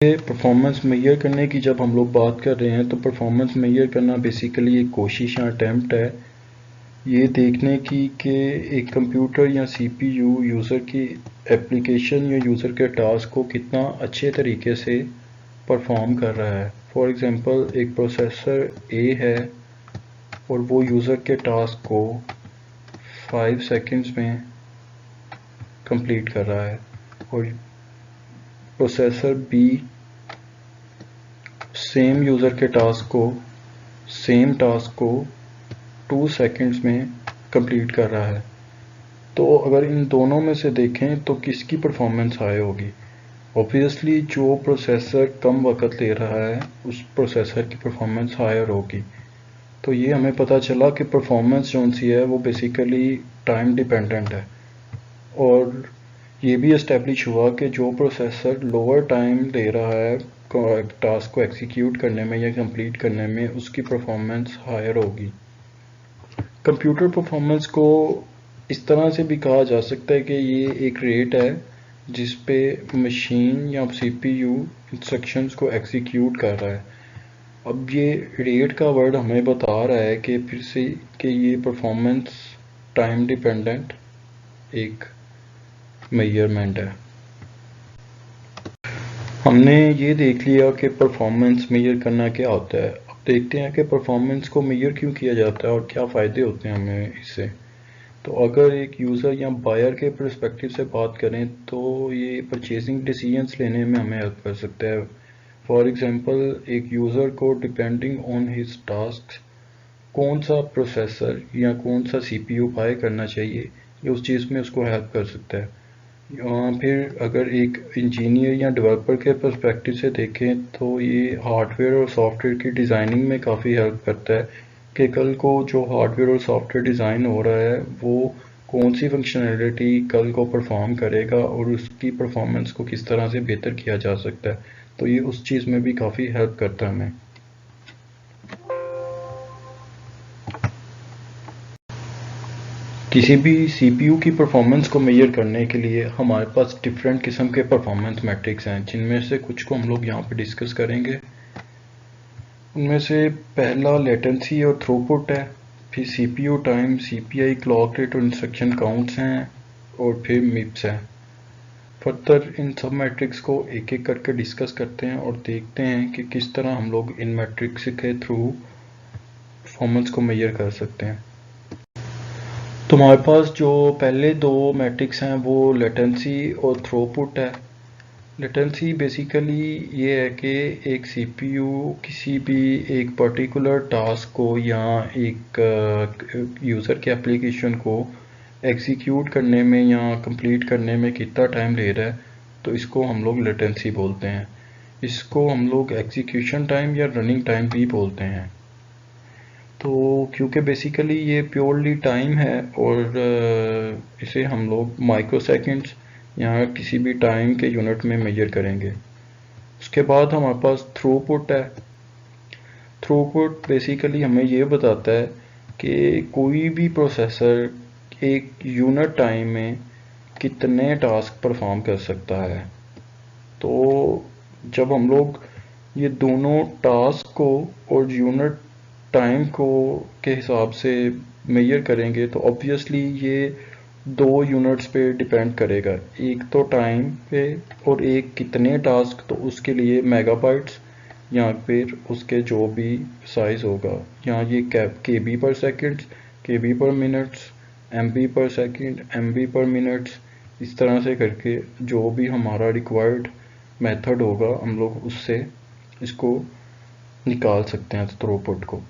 Performance major करने की जब हम लोग बात कर रहे हैं तो परफॉर्मेंस मेजर करना बेसिकली एक कोशिश या अटैम्प्ट है ये देखने की कि एक कंप्यूटर या सीपीयू यूज़र की एप्लीकेशन या यूज़र के टास्क को कितना अच्छे तरीके से परफॉर्म कर रहा है। फॉर एग्ज़ाम्पल एक प्रोसेसर ए है और वो यूज़र के टास्क को 5 सेकंड्स में कंप्लीट कर रहा है और प्रोसेसर बी सेम यूज़र के सेम टास्क को 2 सेकंड्स में कंप्लीट कर रहा है। तो अगर इन दोनों में से देखें तो किसकी परफॉर्मेंस हाई होगी? ऑब्वियसली जो प्रोसेसर कम वक्त ले रहा है उस प्रोसेसर की परफॉर्मेंस हायर होगी। तो ये हमें पता चला कि परफॉर्मेंस जो सी है वो बेसिकली टाइम डिपेंडेंट है और ये भी इस्टेब्लिश हुआ कि जो प्रोसेसर लोअर टाइम ले रहा है टास्क को एग्जीक्यूट करने में या कंप्लीट करने में उसकी परफॉर्मेंस हायर होगी। कंप्यूटर परफॉर्मेंस को इस तरह से भी कहा जा सकता है कि ये एक रेट है जिस पे मशीन या सीपीयू इंस्ट्रक्शंस को एग्जीक्यूट कर रहा है। अब ये रेट का वर्ड हमें बता रहा है कि फिर से कि ये परफॉर्मेंस टाइम डिपेंडेंट एक मेजरमेंट है। हमने ये देख लिया कि परफॉर्मेंस मेजर करना क्या होता है। अब देखते हैं कि परफॉर्मेंस को मेजर क्यों किया जाता है और क्या फ़ायदे होते हैं हमें इससे। तो अगर एक यूज़र या बायर के पर्सपेक्टिव से बात करें तो ये परचेजिंग डिसीजंस लेने में हमें हेल्प कर सकता है। फॉर एग्ज़ाम्पल एक यूज़र को डिपेंडिंग ऑन हिज टास्क कौन सा प्रोसेसर या कौन सा सीपीयू बाय करना चाहिए ये उस चीज़ में उसको हेल्प कर सकता है। फिर अगर एक इंजीनियर या डेवलपर के पर्सपेक्टिव से देखें तो ये हार्डवेयर और सॉफ्टवेयर की डिज़ाइनिंग में काफ़ी हेल्प करता है कि कल को जो हार्डवेयर और सॉफ्टवेयर डिज़ाइन हो रहा है वो कौन सी फंक्शनैलिटी कल को परफॉर्म करेगा और उसकी परफॉर्मेंस को किस तरह से बेहतर किया जा सकता है। तो ये उस चीज़ में भी काफ़ी हेल्प करता है हमें। किसी भी सीपीयू की परफॉर्मेंस को मेजर करने के लिए हमारे पास डिफरेंट किस्म के परफॉर्मेंस मैट्रिक्स हैं जिनमें से कुछ को हम लोग यहाँ पे डिस्कस करेंगे। उनमें से पहला लेटेंसी और थ्रूपुट है, फिर CPU time, CPI clock rate और इंस्ट्रक्शन काउंट्स हैं और फिर मिप्स हैं। फर्दर इन सब मैट्रिक्स को एक एक करके डिस्कस करते हैं और देखते हैं कि किस तरह हम लोग इन मैट्रिक्स के थ्रू परफॉर्मेंस को मेजर कर सकते हैं। तो हमारे पास जो पहले दो मैट्रिक्स हैं वो लेटेंसी और थ्रूपुट है। लेटेंसी बेसिकली ये है कि एक सीपीयू किसी भी एक पर्टिकुलर टास्क को या एक यूज़र के एप्लीकेशन को एग्जीक्यूट करने में या कंप्लीट करने में कितना टाइम ले रहा है तो इसको हम लोग लेटेंसी बोलते हैं। इसको हम लोग एग्जीक्यूशन टाइम या रनिंग टाइम भी बोलते हैं। तो क्योंकि बेसिकली ये प्योरली टाइम है और इसे हम लोग माइक्रो सेकेंड्स या किसी भी टाइम के यूनिट में मेजर करेंगे। उसके बाद हमारे पास थ्रूपुट है। थ्रूपुट बेसिकली हमें ये बताता है कि कोई भी प्रोसेसर एक यूनिट टाइम में कितने टास्क परफॉर्म कर सकता है। तो जब हम लोग ये दोनों टास्क को और यूनिट टाइम को के हिसाब से मेजर करेंगे तो ऑब्वियसली ये दो यूनिट्स पे डिपेंड करेगा, एक तो टाइम पे और एक कितने टास्क, तो उसके लिए मेगाबाइट्स या फिर उसके जो भी साइज़ होगा। यहाँ ये के बी पर सेकेंड्स, के बी पर मिनट्स, एम बी पर सेकेंड, एम बी पर मिनट्स, इस तरह से करके जो भी हमारा रिक्वायर्ड मेथड होगा हम लोग उससे इसको निकाल सकते हैं थ्रूपुट को।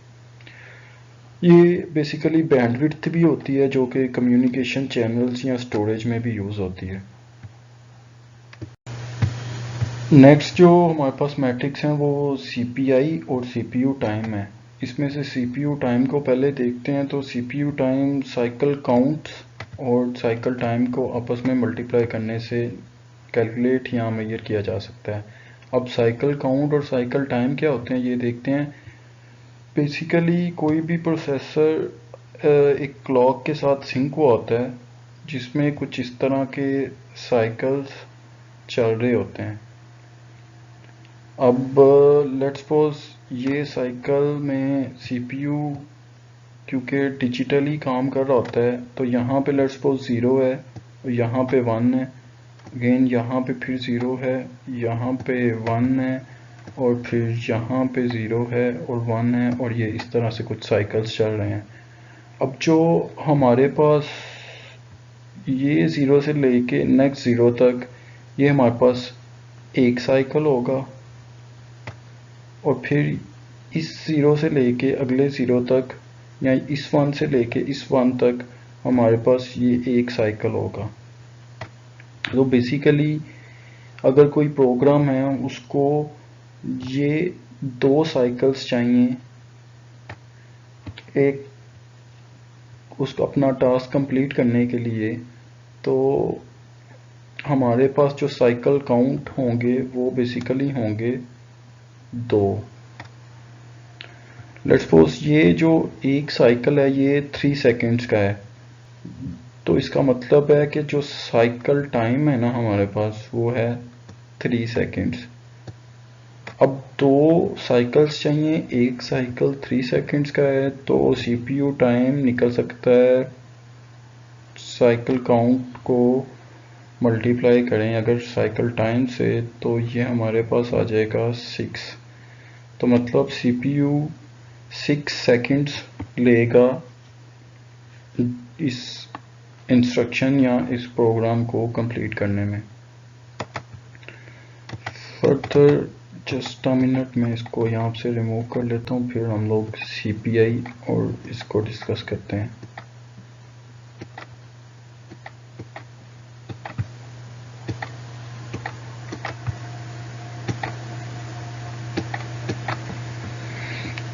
ये बेसिकली बैंडविड्थ भी होती है जो कि कम्युनिकेशन चैनल्स या स्टोरेज में भी यूज़ होती है। नेक्स्ट जो हमारे पास मैट्रिक्स हैं वो सीपीआई और सीपीयू टाइम है। इसमें से सीपीयू टाइम को पहले देखते हैं। तो सीपीयू टाइम साइकिल काउंट्स और साइकिल टाइम को आपस में मल्टीप्लाई करने से कैलकुलेट या मेजर किया जा सकता है। अब साइकिल काउंट और साइकिल टाइम क्या होते हैं ये देखते हैं। बेसिकली कोई भी प्रोसेसर एक क्लॉक के साथ सिंक हुआ होता है जिसमें कुछ इस तरह के साइकिल्स चल रहे होते हैं। अब लेट्स सपोज ये साइकिल में सीपीयू क्योंकि डिजिटली काम कर रहा होता है, तो यहाँ पे लेट्स सपोज 0 है, यहाँ पे 1 है, अगेन यहाँ पे फिर 0 है, यहाँ पे 1 है, और फिर यहाँ पे 0 है और 1 है, और ये इस तरह से कुछ साइकिल्स चल रहे हैं। अब जो हमारे पास ये 0 से लेके नेक्स्ट 0 तक, ये हमारे पास एक साइकिल होगा, और फिर इस 0 से लेके अगले 0 तक, या इस 1 से लेके इस 1 तक हमारे पास ये एक साइकिल होगा। तो बेसिकली अगर कोई प्रोग्राम है उसको ये दो साइकिल्स चाहिए, एक उसको अपना टास्क कंप्लीट करने के लिए, तो हमारे पास जो साइकिल काउंट होंगे वो बेसिकली होंगे 2। लेट्स सपोज ये जो एक साइकिल है ये 3 सेकेंड्स का है, तो इसका मतलब है कि जो साइकिल टाइम है ना हमारे पास वो है 3 सेकेंड्स। अब दो साइकिल्स चाहिए, एक साइकिल 3 सेकेंड्स का है, तो सीपीयू टाइम निकल सकता है, साइकिल काउंट को मल्टीप्लाई करें अगर साइकिल टाइम से, तो ये हमारे पास आ जाएगा 6। तो मतलब सीपीयू 6 सेकेंड्स लेगा इस इंस्ट्रक्शन या इस प्रोग्राम को कंप्लीट करने में। फर्दर जस्ट अ मिनट, मैं इसको यहाँ से रिमूव कर लेता हूँ, फिर हम लोग सीपीआई और इसको डिस्कस करते हैं।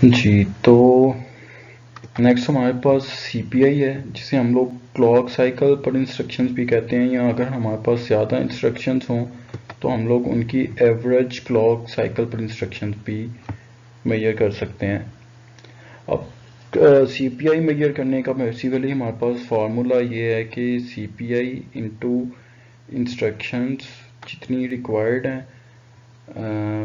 जी, तो नेक्स्ट हमारे पास सीपीआई है, जिसे हम लोग क्लॉक साइकिल पर इंस्ट्रक्शंस भी कहते हैं, या अगर हमारे पास ज़्यादा इंस्ट्रक्शंस हों तो हम लोग उनकी एवरेज क्लॉक साइकिल पर इंस्ट्रक्शंस भी मेजर कर सकते हैं। अब सीपीआई मेजर करने का बेसिकली हमारे पास फार्मूला ये है कि सीपीआई इंटू इंस्ट्रक्शंस जितनी रिक्वायर्ड हैं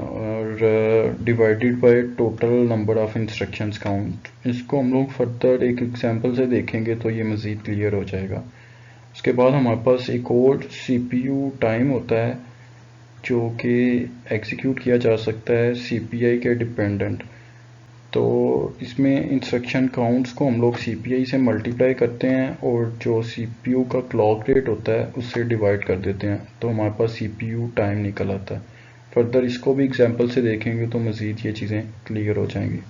और divided by total number of instructions count. इसको हम लोग फर्दर एक एग्जांपल से देखेंगे तो ये मज़ीद क्लियर हो जाएगा। उसके बाद हमारे पास एक और सीपीयू टाइम होता है जो कि एग्जीक्यूट किया जा सकता है सीपीआई के डिपेंडेंट। तो इसमें इंस्ट्रक्शन काउंट्स को हम लोग सीपीआई से मल्टीप्लाई करते हैं और जो सीपीयू का क्लॉक रेट होता है उससे डिवाइड कर देते हैं, तो हमारे पास सीपीयू टाइम निकल आता है। फर्दर इसको भी एग्जांपल से देखेंगे तो मज़ीद ये चीज़ें क्लियर हो जाएंगी।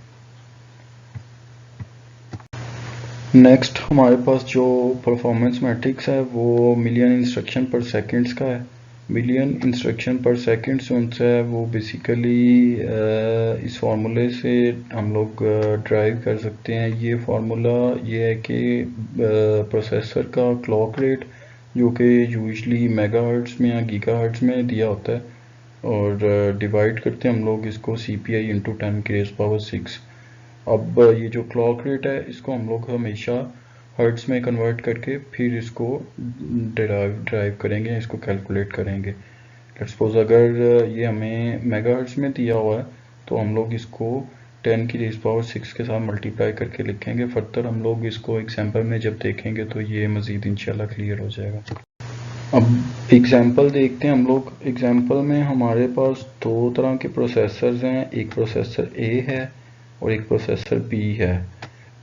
नेक्स्ट हमारे पास जो परफॉर्मेंस मैट्रिक्स है वो मिलियन इंस्ट्रक्शन पर सेकंड्स का है। मिलियन इंस्ट्रक्शन पर सेकंड से है वो बेसिकली इस फार्मूले से हम लोग ड्राइव कर सकते हैं। ये फार्मूला ये है कि प्रोसेसर का क्लॉक रेट जो कि यूजुअली मेगाहर्ट्ज़ में या गीगाहर्ट्ज़ में दिया होता है, और डिवाइड करते हैं हम लोग इसको CPI इंटू 10⁻⁶। अब ये जो क्लॉक रेट है इसको हम लोग हमेशा हर्ट्ज़ में कन्वर्ट करके फिर इसको ड्राइव करेंगे, इसको कैलकुलेट करेंगे। लेट्स सपोज अगर ये हमें मेगाहर्ट्ज़ में दिया हुआ है तो हम लोग इसको 10⁻⁶ के साथ मल्टीप्लाई करके लिखेंगे। फर्दर हम लोग इसको एग्जांपल में जब देखेंगे तो ये मज़ीद इंशाल्लाह क्लियर हो जाएगा। अब एग्जांपल देखते हैं हम लोग। एग्जांपल में हमारे पास दो तरह के प्रोसेसर्स हैं, एक प्रोसेसर A है और एक प्रोसेसर B है।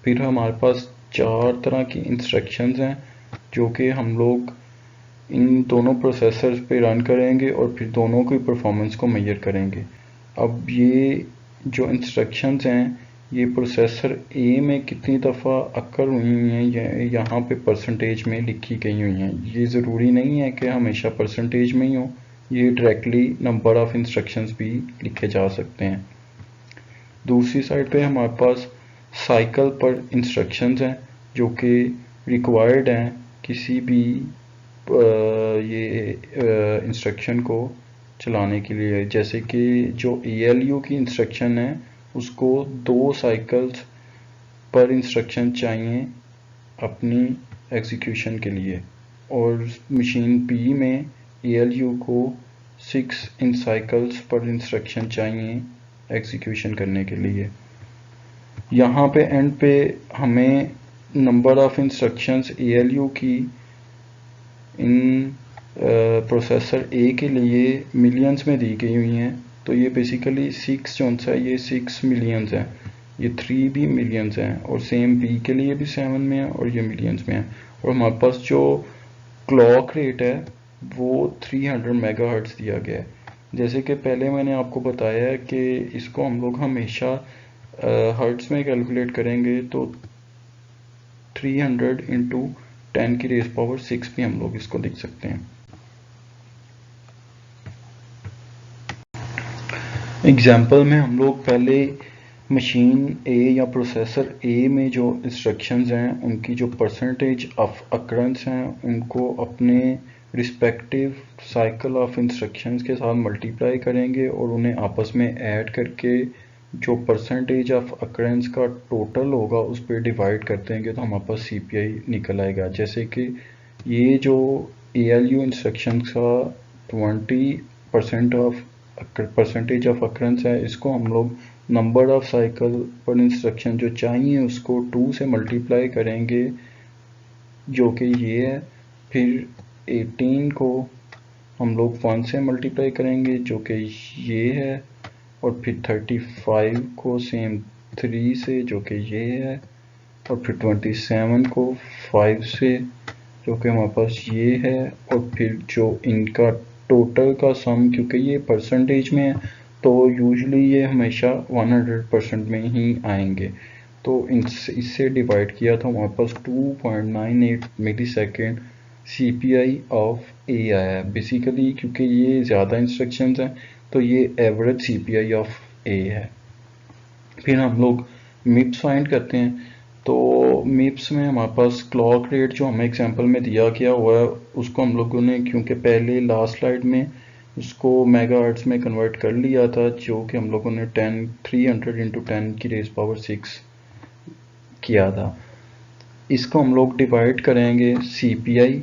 फिर हमारे पास 4 तरह की इंस्ट्रक्शंस हैं जो कि हम लोग इन दोनों प्रोसेसर्स पे रन करेंगे और फिर दोनों की परफॉर्मेंस को मेजर करेंगे। अब ये जो इंस्ट्रक्शंस हैं ये प्रोसेसर A में कितनी दफ़ा अक्कर हुई हैं यहाँ पे परसेंटेज में लिखी गई हुई हैं। ये ज़रूरी नहीं है कि हमेशा परसेंटेज में ही हो, ये डायरेक्टली नंबर ऑफ़ इंस्ट्रक्शंस भी लिखे जा सकते हैं। दूसरी साइड पे हमारे पास साइकिल पर इंस्ट्रक्शंस हैं जो कि रिक्वायर्ड हैं किसी भी ये इंस्ट्रक्शन को चलाने के लिए। जैसे कि जो ALU की इंस्ट्रक्शन है उसको 2 साइकिल्स पर इंस्ट्रक्शन चाहिए अपनी एग्जीक्यूशन के लिए, और मशीन B में ALU को 6 इन साइकिल्स पर इंस्ट्रक्शन चाहिए एग्जीक्यूशन करने के लिए। यहाँ पे एंड पे हमें नंबर ऑफ इंस्ट्रक्शंस ALU की इन प्रोसेसर A के लिए मिलियंस में दी गई हुई हैं। तो ये बेसिकली 6 जो सा ये 6 मिलियंस है, ये 3 भी मिलियंस हैं, और सेम B के लिए भी 7 में है और ये मिलियंस में है। और हमारे पास जो क्लॉक रेट है वो 300 मेगाहर्ट्ज दिया गया है। जैसे कि पहले मैंने आपको बताया है कि इसको हम लोग हमेशा हर्ट्ज में कैलकुलेट करेंगे, तो 300 इंटू 10 की रेज़ पावर 6 भी हम लोग इसको लिख सकते हैं। एग्जाम्पल में हम लोग पहले मशीन A या प्रोसेसर A में जो इंस्ट्रक्शंस हैं उनकी जो परसेंटेज ऑफ अकरेंस हैं उनको अपने रिस्पेक्टिव साइकिल ऑफ इंस्ट्रक्शंस के साथ मल्टीप्लाई करेंगे और उन्हें आपस में ऐड करके जो परसेंटेज ऑफ अकरेंस का टोटल होगा उस पर डिवाइड कर देंगे तो हमारे पास CPI निकल आएगा। जैसे कि ये जो ALU इंस्ट्रक्शन का 20% ऑफ परसेंटेज ऑफ अकरेंस है, इसको हम लोग नंबर ऑफ साइकिल पर इंस्ट्रक्शन जो चाहिए उसको 2 से मल्टीप्लाई करेंगे जो कि ये है। फिर 18 को हम लोग 1 से मल्टीप्लाई करेंगे जो कि ये है, और फिर 35 को सेम 3 से जो कि ये है, और फिर 27 को 5 से जो कि हमारे पास ये है, और फिर जो इनका टोटल का सम क्योंकि ये परसेंटेज में है तो यूजुअली ये हमेशा 100% में ही आएंगे। तो इससे डिवाइड किया तो हमारे पास 2.98 मिली सेकेंड CPI ऑफ A आया। बेसिकली क्योंकि ये ज़्यादा इंस्ट्रक्शंस हैं तो ये एवरेज CPI ऑफ A है। फिर हम लोग MIPS फाइंड करते हैं। तो MIPS में हमारे पास क्लॉक रेट जो हमें एग्जांपल में दिया गया हुआ है उसको हम लोगों ने क्योंकि पहले लास्ट स्लाइड में उसको मेगाहर्ट्ज में कन्वर्ट कर लिया था जो कि हम लोगों ने 300 इंटू 10 की रेज़ पावर 6 किया था। इसको हम लोग डिवाइड करेंगे CPI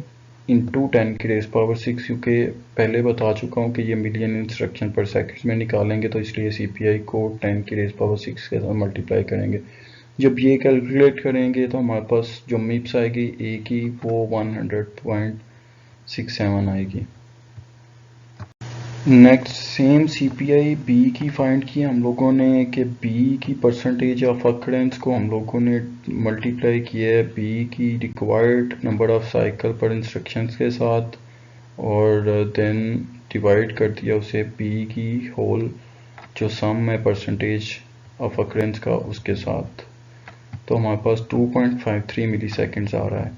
इंटू 10 की रेज़ पावर 6 क्योंकि पहले बता चुका हूँ कि ये मिलियन इंस्ट्रक्शन पर सेकंड में निकालेंगे तो इसलिए CPI को 10 की रेज़ पावर 6 के साथ मल्टीप्लाई करेंगे। जब ये कैलकुलेट करेंगे तो हमारे पास जो MIPS आएगी A की वो 100.67 आएगी। नेक्स्ट सेम CPI B की फाइंड की हम लोगों ने कि B की परसेंटेज ऑफ अकरेंस को हम लोगों ने मल्टीप्लाई किया है B की रिक्वायर्ड नंबर ऑफ साइकिल पर इंस्ट्रक्शंस के साथ और देन डिवाइड कर दिया उसे B की होल जो सम है परसेंटेज ऑफ अकरेंस का उसके साथ। तो हमारे पास 2.53 मिली सेकेंड्स आ रहा है।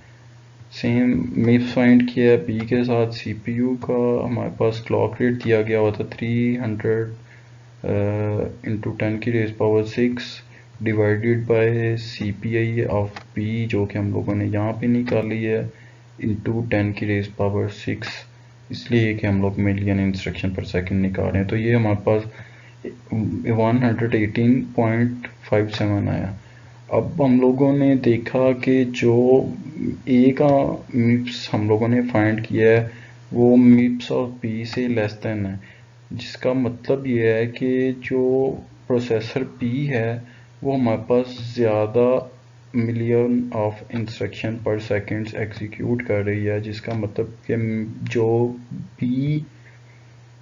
सेम MIPS फाइंड किया है B के साथ। CPU का हमारे पास क्लॉक रेट दिया गया हुआ था 300 इंटू 10 की rays power 6 divided by CPI of B जो कि हम लोगों ने यहाँ पे निकाली है इंटू 10 की रेज़ पावर 6, इसलिए कि हम लोग मिलियन इंस्ट्रक्शन पर सेकंड निकाल रहे हैं। तो ये हमारे पास 118.57 आया। अब हम लोगों ने देखा कि जो A का MIPS हम लोगों ने फाइंड किया है वो MIPS ऑफ B से लेस देन है, जिसका मतलब ये है कि जो प्रोसेसर B है वो हमारे पास ज़्यादा मिलियन ऑफ इंस्ट्रक्शन पर सेकंड्स एग्जीक्यूट कर रही है, जिसका मतलब कि जो B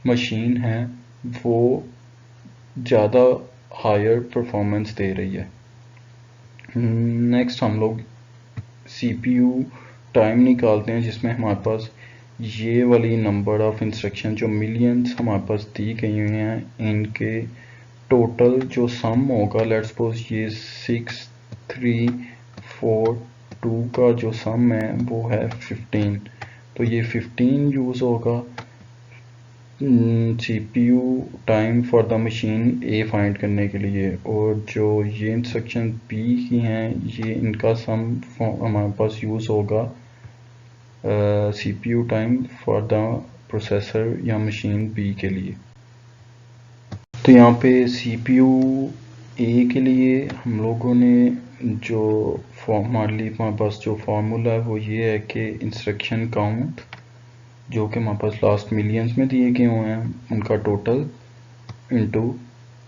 मशीन है वो ज़्यादा हायर परफॉर्मेंस दे रही है। नेक्स्ट हम लोग CPU टाइम निकालते हैं जिसमें हमारे पास ये वाली नंबर ऑफ इंस्ट्रक्शन जो मिलियंस हमारे पास दी गई हुई हैं इनके टोटल जो सम होगा, लेट्स सपोज ये 6342 का जो सम है वो है 15, तो ये 15 यूज़ होगा CPU time for the machine A find करने के लिए। और जो ये इंस्ट्रक्शन B की हैं ये इनका सम हमारे पास यूज़ होगा CPU time for the processor या मशीन B के लिए। तो यहाँ पे CPU A के लिए हम लोगों ने जो हमारे पास जो फार्मूला है वो ये है कि इंस्ट्रक्शन काउंट जो कि हमारे पास लास्ट मिलियंस में दिए गए हुए हैं, उनका टोटल इंटू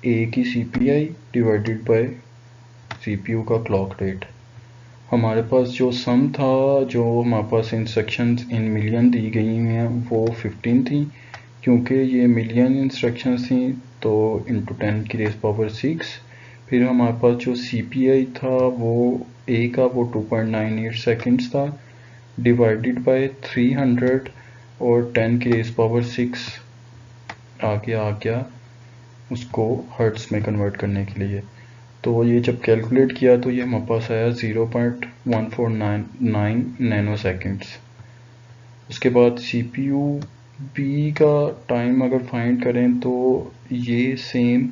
ए की CPI डिवाइडेड बाय CPU का क्लॉक रेट। हमारे पास जो सम था, जो हमारे पास इंस्ट्रक्शंस इन मिलियन दी गई हैं वो 15 थी, क्योंकि ये मिलियन इंस्ट्रक्शंस थी तो इंटू 10 की रेस पावर 6। फिर हमारे पास जो CPI था वो ए का वो 2.98 सेकेंड्स था, डिवाइडेड बाय 300 और 10 की रेस पावर 6 आ गया उसको हर्ट्स में कन्वर्ट करने के लिए। तो ये जब कैलकुलेट किया तो ये हमारे पास आया 0.1499 नैनो सेकेंड्स। उसके बाद CPU B का टाइम अगर फाइंड करें तो ये सेम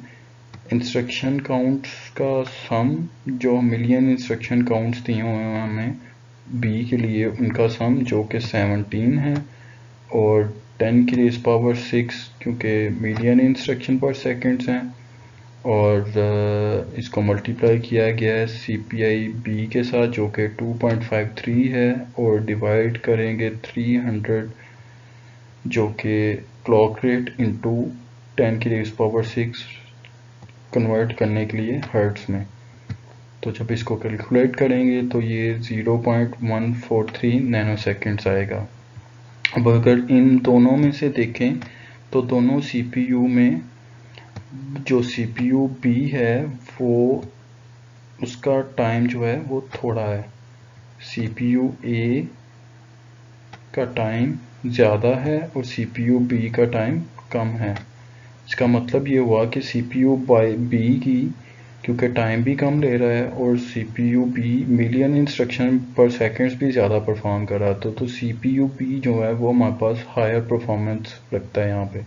इंस्ट्रक्शन काउंट्स का सम, जो मिलियन इंस्ट्रक्शन काउंट्स दिए हुए हैं हमें B के लिए, उनका सम जो कि 17 है, और 10 की रेस पावर 6 क्योंकि मिलियन इंस्ट्रक्शन पर सेकेंड्स हैं, और इसको मल्टीप्लाई किया गया है CPI B के साथ जो कि 2.53 है, और डिवाइड करेंगे 300 जो कि क्लॉक रेट इंटू 10 की रेस पावर 6 कन्वर्ट करने के लिए हर्ट्स में। तो जब इसको कैलकुलेट करेंगे तो ये 0.143 नैनो सेकेंड्स आएगा। अब अगर इन दोनों में से देखें तो दोनों CPU में जो CPU B है वो उसका टाइम जो है वो थोड़ा है, CPU A का टाइम ज़्यादा है और CPU B का टाइम कम है। इसका मतलब ये हुआ कि CPU B की क्योंकि टाइम भी कम ले रहा है और CPU B मिलियन इंस्ट्रक्शन पर सेकेंड्स भी ज़्यादा परफॉर्म कर रहा था, तो CPU B जो है वो हमारे पास हायर परफॉर्मेंस रखता है यहाँ पे।